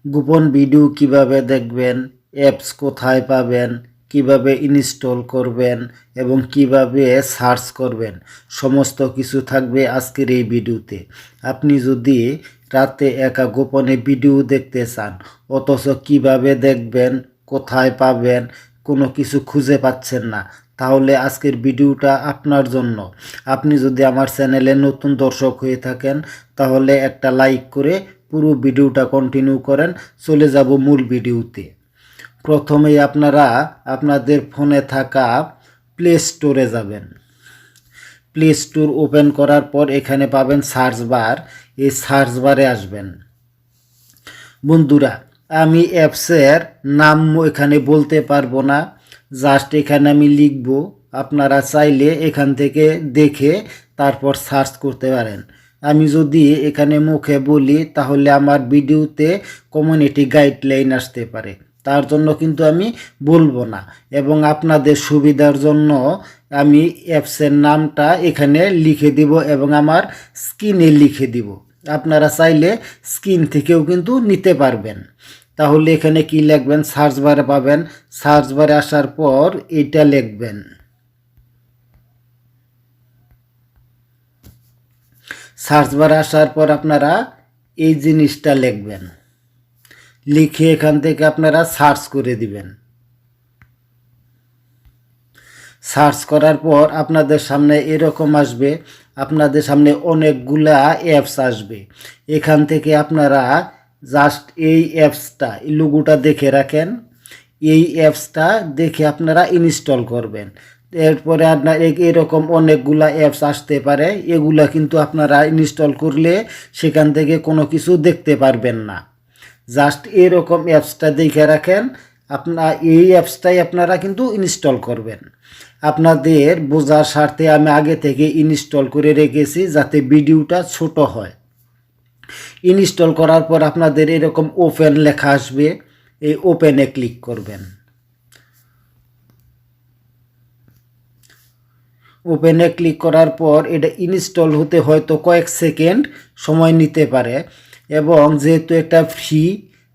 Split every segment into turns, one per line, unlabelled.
গোপন ভিডিও কিভাবে দেখবেন, অ্যাপস কোথায় পাবেন, কিভাবে ইনস্টল করবেন এবং কিভাবে সার্চ করবেন, সমস্ত কিছু থাকবে আজকের এই ভিডিওতে। আপনি যদি রাতে একা গোপনে ভিডিও দেখতে চান অথচ কিভাবে দেখবেন, কোথায় পাবেন, কোনো কিছু খুঁজে পাচ্ছেন না, তাহলে আজকের ভিডিওটা আপনার জন্য। আপনি যদি আমার চ্যানেলে নতুন দর্শক হয়ে থাকেন তাহলে একটা লাইক করে পুরো ভিডিওটা কন্টিনিউ করেন। চলে যাব মূল ভিডিওতে। প্রথমেই আপনারা আপনাদের ফোনে থাকা প্লে স্টোরে যাবেন। প্লে স্টোর ওপেন করার পর এখানে পাবেন সার্চ বার। এই সার্চ বারে আসবেন। বন্ধুরা, আমি অ্যাপসের নাম এখানে বলতে পারবো না, জাস্ট এখানে আমি লিখব। আপনারা চাইলে এখান থেকে দেখে তারপর সার্চ করতে পারেন। আমি যদি এখানে মুখে বলি তাহলে আমার ভিডিওতে কমিউনিটি গাইডলাইন আসতে পারে, তার জন্য কিন্তু আমি বলবো না। এবং আপনাদের সুবিধার জন্য আমি অ্যাপসের নামটা এখানে লিখে দিব এবং আমার স্ক্রিনে লিখে দিব। আপনারা চাইলে স্ক্রিন থেকেও কিন্তু নিতে পারবেন। তাহলে এখানে কি লিখবেন, সার্চ বারে পাবেন। সার্চ বারে আসার পর এটা লিখবেন। সার্চ বারে আসার পর আপনারা এই জিনিসটা লিখবেন। লিখে এখান থেকে আপনারা সার্চ করে দিবেন। সার্চ করার পর আপনাদের সামনে এরকম আসবে। আপনাদের সামনে অনেকগুলা অ্যাপস আসবে। এখান থেকে আপনারা জাস্ট এই অ্যাপসটা, এই লোগোটা দেখে রাখেন। এই অ্যাপসটা দেখে আপনারা ইনস্টল করবেন। এরপরে আপনার এরকম অনেকগুলা অ্যাপস আসতে পারে, এগুলা কিন্তু আপনারা ইনস্টল করলে সেখান থেকে কোনো কিছু দেখতে পারবেন না। জাস্ট এরকম অ্যাপসটা দেখে রাখেন। এই অ্যাপসটাই আপনারা কিন্তু ইনস্টল করবেন। আপনাদের বোঝার স্বার্থে আমি আগে থেকে ইনস্টল করে রেখেছি যাতে ভিডিওটা ছোট হয়। ইনস্টল করার পর আপনাদের এরকম ওপেন লেখা আসবে, এই ওপেনে ক্লিক করবেন। ওপেনে ক্লিক করার পর এটা ইনস্টল হতে হয়তো কয়েক সেকেন্ড সময় নিতে পারে এবং যেহেতু এটা ফ্রি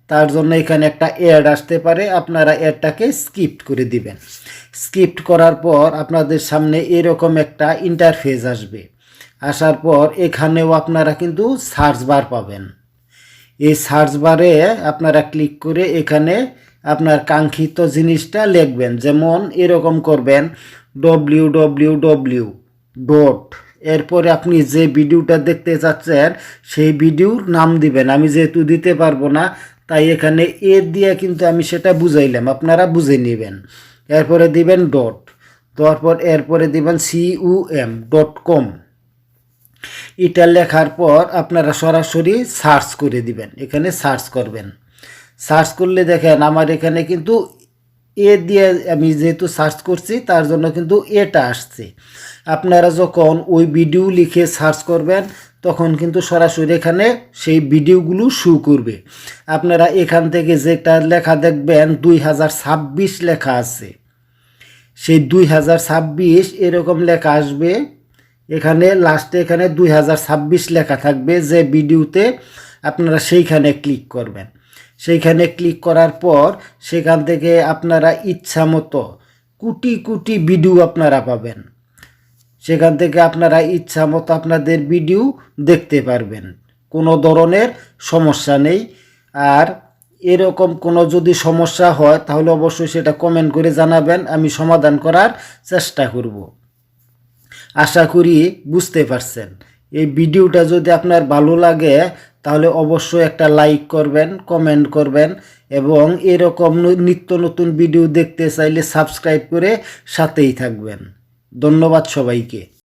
তার জন্য এখানে একটা অ্যাড আসতে পারে, আপনারা অ্যাডটাকে স্কিপ করে দিবেন। স্কিপ করার পর আপনাদের সামনে এরকম একটা ইন্টারফেস আসবে। আসার পর এখানেও আপনারা কিন্তু সার্চ বার পাবেন। এই সার্চ বারে আপনারা ক্লিক করে এখানে আপনার কাঙ্ক্ষিত জিনিসটা লিখবেন। যেমন এরকম করবেন www. এরপরে আপনি যে ভিডিওটা দেখতে চাচ্ছেন সেই ভিডিওর নাম দিবেন। আমি যেহেতু দিতে পারবো না তাই এখানে এ দিয়ে কিন্তু আমি সেটা বুঝাইলাম, আপনারা বুঝে নেবেন। এরপরে দিবেন ডট, তারপর এরপরে দিবেন cum.com। এটা লেখার পর আপনারা সরাসরি সার্চ করে দিবেন। এখানে সার্চ করবেন। সার্চ করলে দেখেন আমার এখানে কিন্তু এ দিয়ে আমি যেহেতু সার্চ করছি তার জন্য কিন্তু এটা আসছে। আপনারা যখন ওই ভিডিও লিখে সার্চ করবেন তখন কিন্তু সরাসরি এখানে সেই ভিডিওগুলো শো করবে। আপনারা এখান থেকে যেটা লেখা দেখবেন 2026 লেখা আছে, সেই 2026 এরকম লেখা আসবে। এখানে লাস্টে এখানে 2026 লেখা থাকবে যে ভিডিওতে, আপনারা সেইখানে ক্লিক করবেন। সেইখানে ক্লিক করার পর সেখান থেকে আপনারা ইচ্ছা মতো কোটি কোটি ভিডিও আপনারা পাবেন। সেখান থেকে আপনারা ইচ্ছা মতো আপনাদের ভিডিও দেখতে পারবেন, কোনো ধরনের সমস্যা নেই। আর এরকম কোনো যদি সমস্যা হয় তাহলে অবশ্যই সেটা কমেন্ট করে জানাবেন, আমি সমাধান করার চেষ্টা করব। আশা করি বুঝতে পারছেন। এই ভিডিওটা যদি আপনার ভালো লাগে তাহলে অবশ্যই একটা লাইক করবেন, কমেন্ট করবেন এবং এরকম নিত্য নতুন ভিডিও দেখতে চাইলে সাবস্ক্রাইব করে সাথেই থাকবেন। ধন্যবাদ সবাইকে।